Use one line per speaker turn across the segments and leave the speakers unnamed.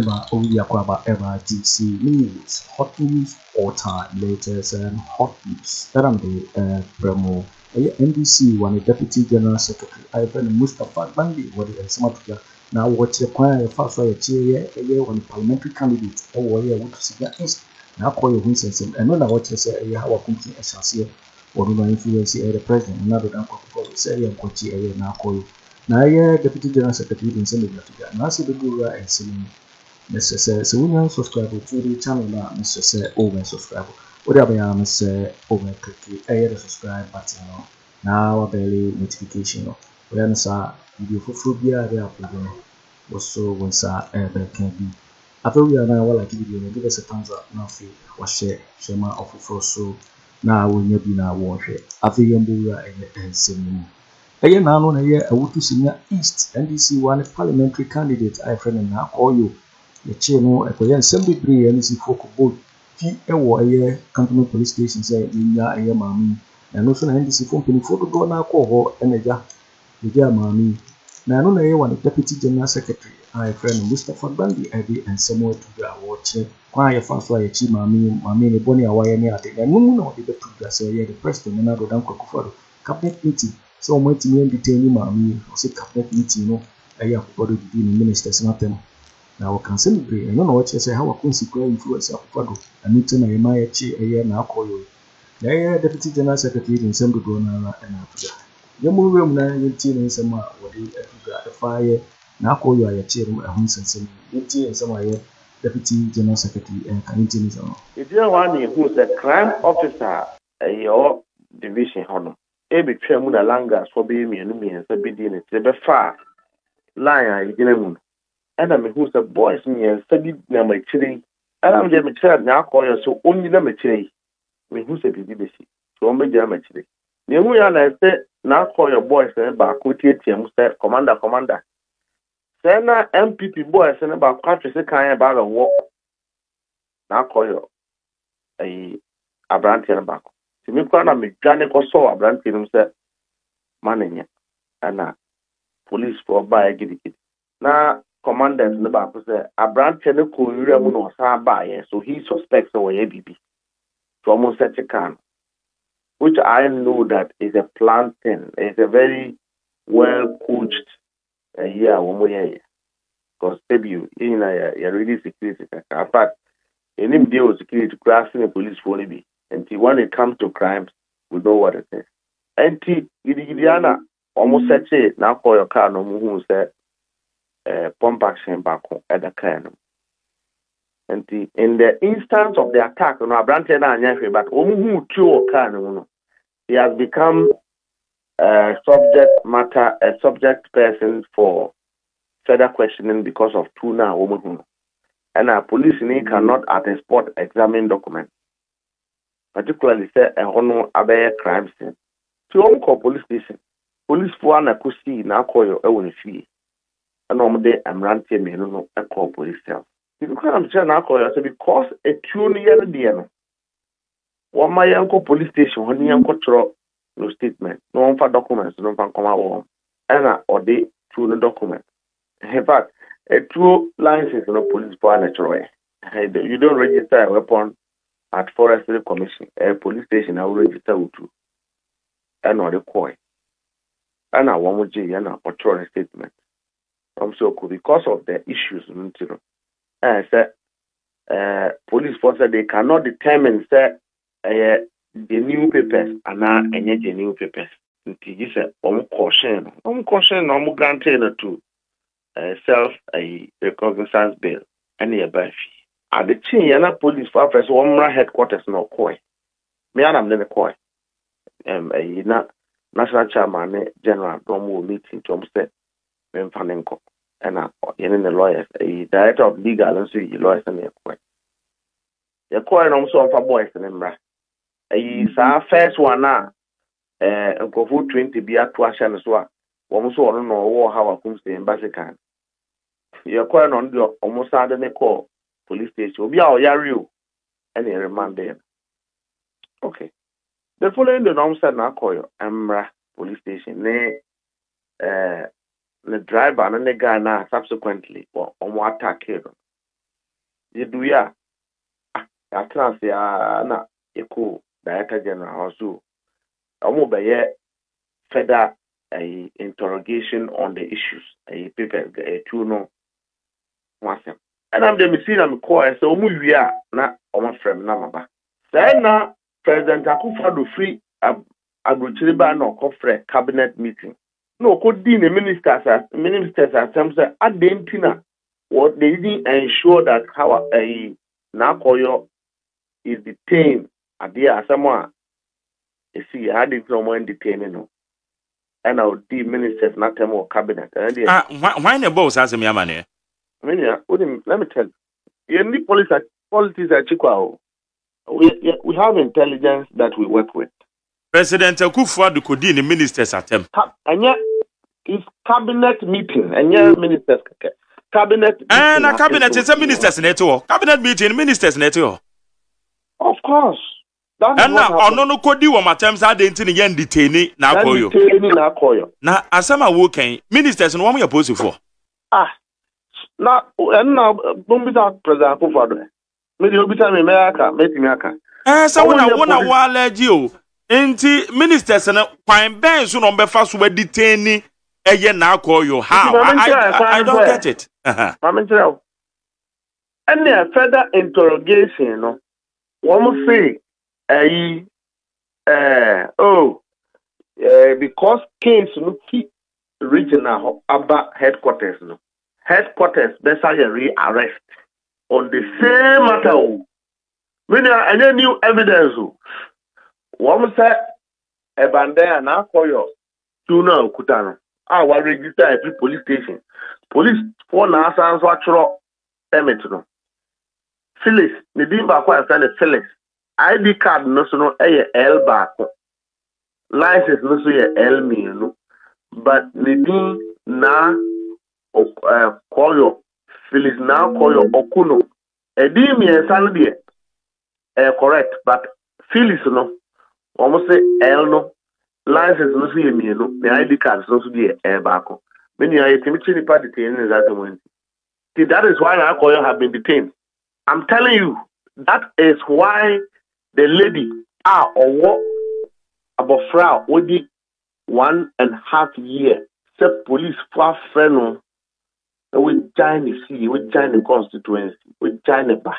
DC news, hot news all time, latest and hot news. That I'm the promo. NDC one Deputy General Secretary. I've been Mustafa Bandi, what is Samatua. Now, what's your plan? First, a year one parliamentary candidate, or Awutu Senya East. Now, call your Winston, and when I watch you say, Hawa Kumti Essential, or no influence the president, another than Kwaku say, and Koryoo now call you. Now, Deputy General Secretary in Senator, now see the Guru and Sammy. Mr. Says, so we now subscribe to the channel now, Mr. Say, over subscribe. Whatever I am, Mr. Over click the subscribe button now, a belly notification. When I video for phobia, they are playing. Also, when I can be. After we are now, like video, give us a thumbs up, now feel or share my offer so now when you be now warfare. After you and send again now on a year, Awutu Senya East, NDC one parliamentary candidate, I friend and now call you. The channel, a Korean assembly bree, and is for both P.A. Cantonment Police Station, say, India, a mammy, and also NDC company for the go now call her and a mammy. Now, no, I want Deputy General Secretary, I friend Mustafa Bandi, Eddie, and somewhere to be watching. Why fast like a chi mammy, Bonnie, away any other, and no one the the president, and I go down Kofu cabinet meeting. So, much me and detaining mammy, or say cabinet meeting, no, I have body the ministers, nothing. Now, I can celebrate. I don't know what you say, how a consequent influence of Kwabena Agyapong, and Aremeyaw Anas, a year now Koryoo. The Deputy General Secretary in Insʊlt and Africa. You move room 19 in some what the fire now Koryoo, a chair of Hopeson Adorye, and some Deputy General Secretary and Kennedy Agyapong.
If you want who's the crime officer at your division, Honor, a big Tremuna Langas for being me and Sabine, it's a far line, I didn't. And I mean, who's the boys me and studied my chili. And I'm just a child now, Koryoo, so only them a chili. I mean, who's a BBC? So I'm a jam chili. The way I said, now call your boys and about Koryoo, said, Commander. Then MPP boys and about country, say, kind about a walk. Now call your a branch and back. To me, Kwana, me, Janet or so a branch him said, Manning, and police for by a giddy. Now, commandant in the back said, a branch and a Koryoo no by, so he suspects our ABB. To almost such a can, which I know that is a planting, is a very well coached here, one more year. Because maybe you really security. In fact, any deal with security, grasping the police for me. And when it comes to crimes, we know what it is. And Gidiana almost said, now call your car, no who said, pump action back at the car. And in the instance of the attack on our branch, but who he has become a subject person for further questioning because of two now women. And our police cannot at the spot examine documents, particularly say a honor abe crime scene. So call police station. Police for an acoustic now call your own fee. And on the I'm ranting me no call police self. I'm saying now because a tune year the one my uncle police station when you uncle no statement, no one for documents, no one come out and or they true the document. In fact, a true license no police for natural. You don't register a weapon at Forestry Commission, a police station I will register with you. And or the coin. And I want to and a statement. So because of the issues, say police force they cannot determine say the new papers and now any new papers. This is caution granted to self a recognizance bill and a fee. At the chin police force one headquarters no koi. Me am the koi. National chairman general don't meeting to say Fanenko. And in the lawyers, a director of legal and so lawyers and the court. The court also for boys and Embra. A first one now, and go for 20 be at Twashan as well. One so don't know how I come to embassy can. You're quite on the almost suddenly call police station will be our Yaru and a remand there. Okay. The following the norm said now call your Embra police station. The driver and the guy now subsequently or attack him. yeduya atras ya na eko director general also omo beye further a interrogation on the issues a paper two no wasem and I'm the machine I'm call so omo wia na omo frem na maba say na President Akufo Addo free agrochiriba na okofre cabinet meeting no ko di the ministers say adentina what they didn't ensure that Hawa na Koryoo is detained at the Asamoah. You see, I didn't know when detaining no. And our D ministers not them or cabinet.
Why the boss has me money?
Let me tell you. You need politics at Chikwao. We have intelligence that we work with.
President Akufo Addo could the ministers at them.
And yet, it's cabinet meeting. And yet, ministers. Cabinet
and a cabinet is a minister's network. Cabinet meeting, ministers network.
Of course.
And now, no could do what terms are detained detaining now Koryoo. Now, as some are working, ministers and what we are opposed for.
Now, and now, don't be that President Akufo Addo. Maybe you'll be telling me,
so when I want to wallet you, ain't ministers and fine bands soon on the first were detaining. Now Koryoo. How? I don't get it.
And there further interrogation, no. One say, because case no keep regional about headquarters, no. Headquarters better re-arrest on the same matter. Meaning, any new evidence. One say, a bandana now Koryoo. Tuna Kutano. Our register every police station. Police for now sounds what permit no. Phyllis, the dimba quite friend Phyllis. ID card no so no L back. License no so L me no. But the dim na Koryoo Phyllis now Koryoo Okuno. A dim me sandy correct, but Phyllis no almost say L no. License no see me no, the ID card no see the back. Many are the party detained that moment. That is why Koryoo have been detained. I'm telling you, that is why the lady or what about fraud with the 1.5 years. The police for friend we join the city, we join the constituency, we join the bar.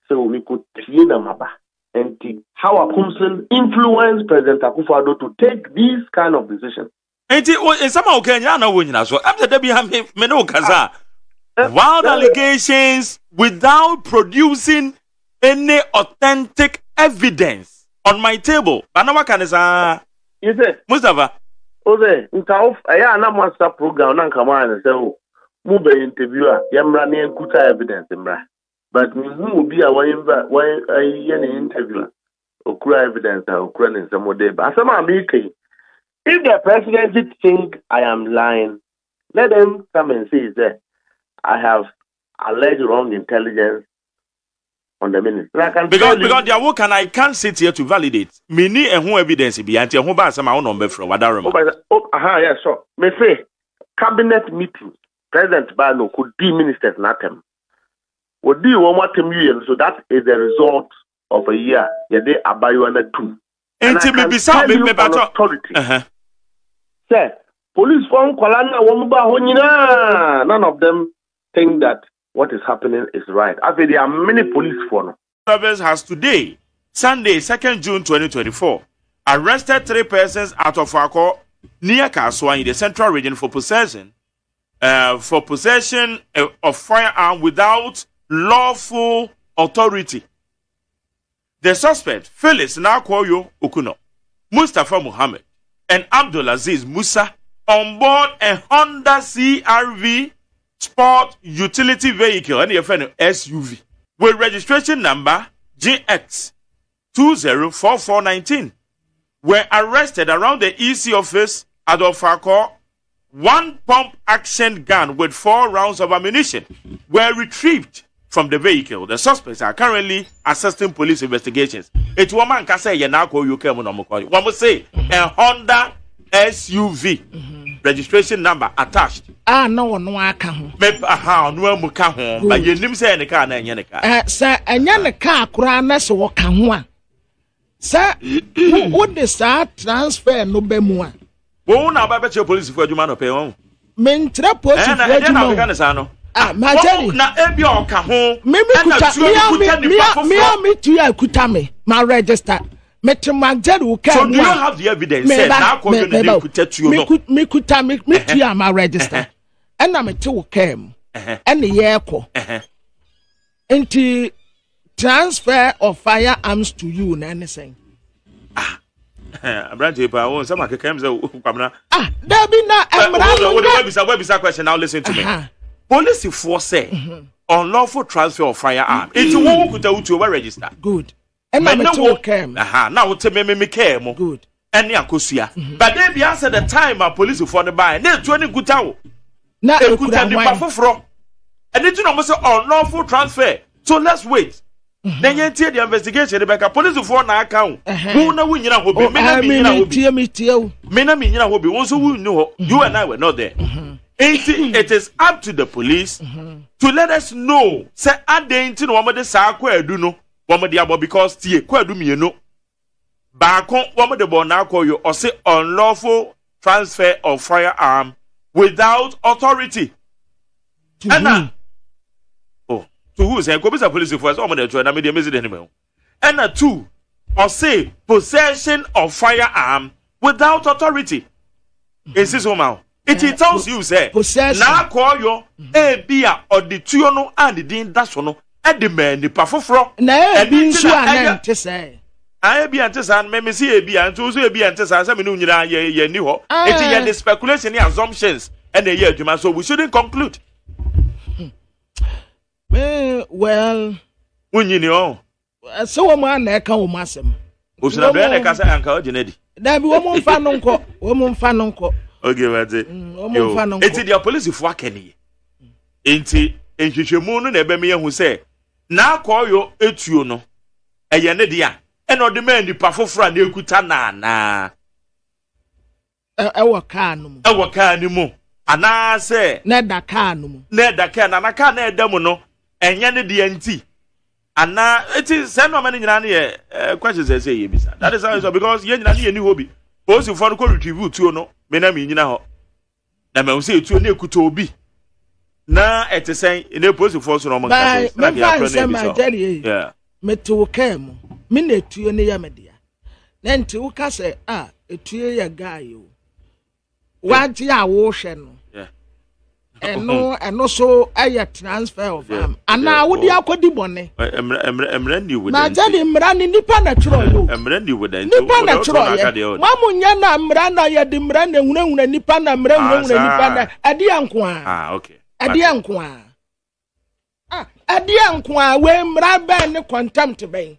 So we could hear them about. And how Koomson influenced President Akufo Addo to take these kind of decisions.
And somehow can you know when so after the Kaza wild allegations without producing any authentic evidence on my table. Banawa kanisa.
You say
Mustafa.
Oze, nkaof aya na master program na nkama na say mu be interviewer yemra ne nkuta evidence mra. But who be a one interviewer okura evidence okura in some day. But if the presidency think I am lying, let them come and say that I have alleged wrong intelligence on the minister.
Because their work and I can't sit here to validate. Me need a who evidence be until who buys some number from what I remember.
Yeah, sure. Me say cabinet meeting, President Bano could be ministers not them. Would do one million, so that is the result of a year. Yeah, they are by you and two. And I can tell you on authority. Sir, police from Kwalana Womba Honina. None of them think that what is happening is right. I think there are many police for
Service has today, Sunday, 2nd June 2024, arrested 3 persons out of Akko near Kaswa in the Central Region for possession of firearm without lawful authority. The suspect, Felix Koryoo Okuno, Mustafa Muhammad, and Abdulaziz Musa on board a Honda CRV Sport Utility Vehicle and SUV with registration number GX 204419 were arrested around the EC office at Akko. 1 pump action gun with 4 rounds of ammunition were retrieved from the vehicle. The suspects are currently assisting police investigations. It's one man can say, Yanako, you came on One must say, a Honda SUV. registration number attached.
No aka ho.
Me no mu ka ho. Ba yenim say ne car na enye ne car.
Sir, enye ne car kura na se wo ka ho a. Sir, who the start transfer no be mu a.
Wo na ba be che police for adwuma no pe won.
Me ntra police for adwuma.
Na ka ne sa no.
My Jerry.
Na ebi o ka ho.
Me tu ya kuta me. My register. Me to my Jerry will come.
So do you have the evidence? Say na ko yo ne kuta tu no.
Me kuta me tu ya my register. And na me to come. And the year ko. Into transfer of firearms to you na anything.
Abrante pa won some akeka say kwabena.
There be na emra.
What be question now listen to me. Police force say unlawful transfer of firearm. It's one who could to register.
Good. And I'm to came.
Now what me came.
Good.
And Yakosia. But they be answer the time our police for the buy. Near 20 good town.
Now
they could have the from. And it's almost unlawful transfer. So let's wait. Then you tell the investigation. The police for na account. Who know when you know be. Mena me will be also who know you and I were not there. It is up to the police to let us know. Say adenti no wamade sa Kwadu no wamade abo because tie Kwadu me no. Baako wamade bo na Koryoo or say unlawful transfer of firearm without authority. And to who say go be police force wamade try na me dey message anyway. And two or say possession of firearm without authority. Insist woman. It tells you say na Koryoo ebia odituo no and din daso no e de man nipa foforo
na ebi nso anante say
ebia ante say me see ebia nso so ebia ante say me no nyina ye ni ho it is the speculation and assumptions and the year so we shouldn't conclude.
Well
unyini o
so wo ma na eka wo masem
o suna be na ka say anka o Kennedy
da bi wo mo mfa no nko
okay, what's it? It's the police for Kenny. Inti enhwehwemu no na ebe me hu say na Koryoo etuo no eye ne dia e no de man nipa foforo na ekuta na
ewo car no mu
ana say
na da car no mu
na da car na car na edam no enye ne dia nti ana eti say no man nyina na ye question say ye bisa that is how it is because ye nyina na ye ni hobi police for ko retrieve tuo no me na me nyina ho na me say tuo na ekuta obi na etesen na police force no man ka say
yeah me to came me na tuo ne ya media na nti wo ka say etuo ya guy o waji a wo hwe no eno so aye transfer of ana wo di akodi bone
emra ni wo
na jadi emra ni nipa na tro yo
emra ni wo den
nipa na tro ye mamunya na emra na ye di emra na hunahuna nipa na emra hunahuna nipa na ade anko
okay
ade anko ade anko we emra ben ni contempt ben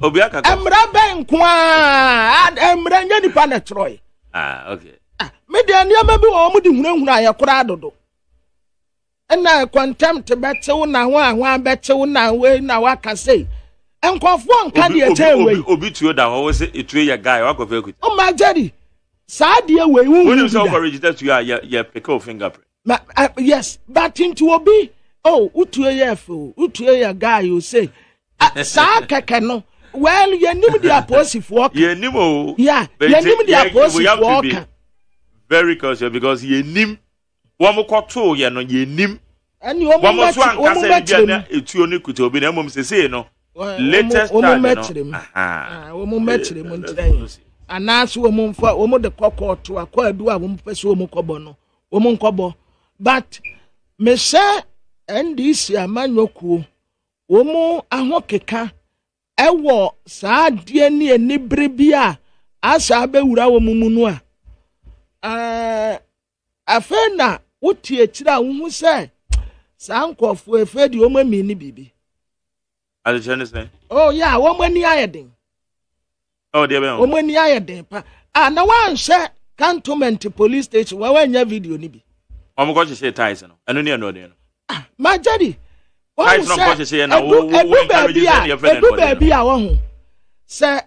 obi aka
emra ben ko emra nya nipa na tro ye
okay
me de aniama bi wo mu di hunahuna ye kora dodo na contempt betew na ho betew na we na waka say enkofo nka de etewe
obi tuo da ho se etuo ya guy wakofa ekuti
o ma Jerry sa de we hu
when you go register to your pick of fingerprint
yes but into obi utuo ya fo utuo ya guy you say sa keke no well ye nim de aposifo
ye nim o
yeah ye nim de aposifo
very cautious because ye nim womo koto ye no ye nim
ani womo
so anka say bia na etuo ne kuta obi na mom sese no latest time no
womo metre mo ntran anaso womo mfa womo de kokoto akwadu a womo pese womo kobo no womo nkobo but me say ndc amanyoku womo ahokeka ewo saa de ni enibre bia asa abewura womo munu a afena wotie kira wo say sankofo efedi o mami ni bibi
alejene say
yeah wo mani ayeden
de be
o mani ayeden pa na wan hye cantonment police station wa wanya video ni bi
o mo ko hye ties no eno ne no de no
ma Jerry
ties no ko hye na wo
baby a wo ho say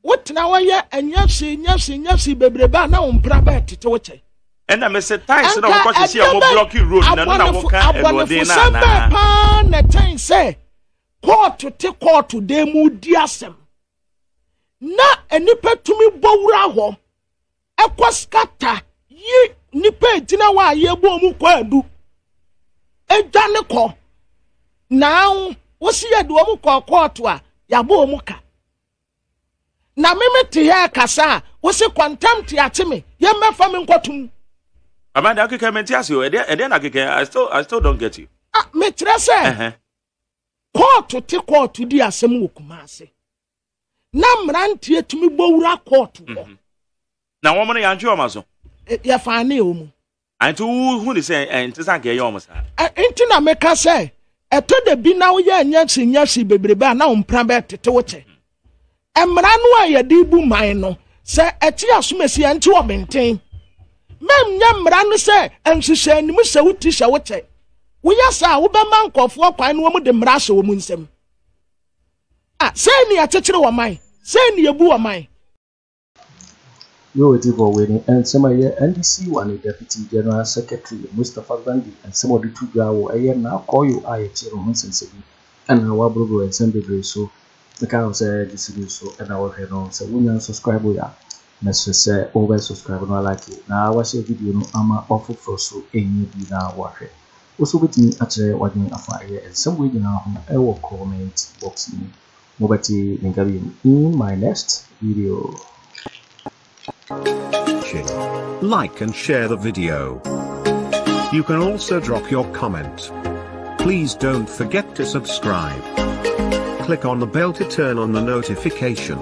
wotna wa ye anyafsi bebreba na wo mpra ba tete wo che
And I say ties na ko se o blocky road na na wo ka elode
na ten say court to court de mu di asem na enipa tumi bowura ho ekwaskata yi nipa etina wa ye bo mu kwa adu edwane ko now wo si ye do mu ko court a ya bo mu ka na memete ya kasa wo si contempt ya timi ye mefa me nkotum
Amanda akeke mentias yo, and then I still don't get you.
Ah, me say. Court to court to di asem wo Kumase. Na mrantie tumi bowura court wo.
Na wo mo na yanju o maso.
Ya fa na o mu.
Antu hu ni say ntisa ke ye o mo sa.
Enti na meka say, eto de bi na wo ye nyasi bebrebe na wo mpra be tete wo che. Emra no a ye di bu man no, say eti asomesi enti wo benten. Mem nyamra no se enhwehwe anim se wuti hwe wo che wo yasa wo be man kofo kwan no mu de mra hwe wo mu nsem ah se ni akekere wo man se ni ebu wo man
yo eti for winning and some year NDC one deputy general secretary Mustafa Bandi and some of the two gawo eye na Koryoo aye chiro ho sensebi and wa brogo and send the so the kind of say this so and our head on so we subscribe ya Let's just say over subscribe and like it. Now I watch a video no ama offer for so any be now watch it. Also with me actually watching a fire and some way now I will comment box me. Mobati in my next video.
Like and share the video. You can also drop your comment. Please don't forget to subscribe. Click on the bell to turn on the notification.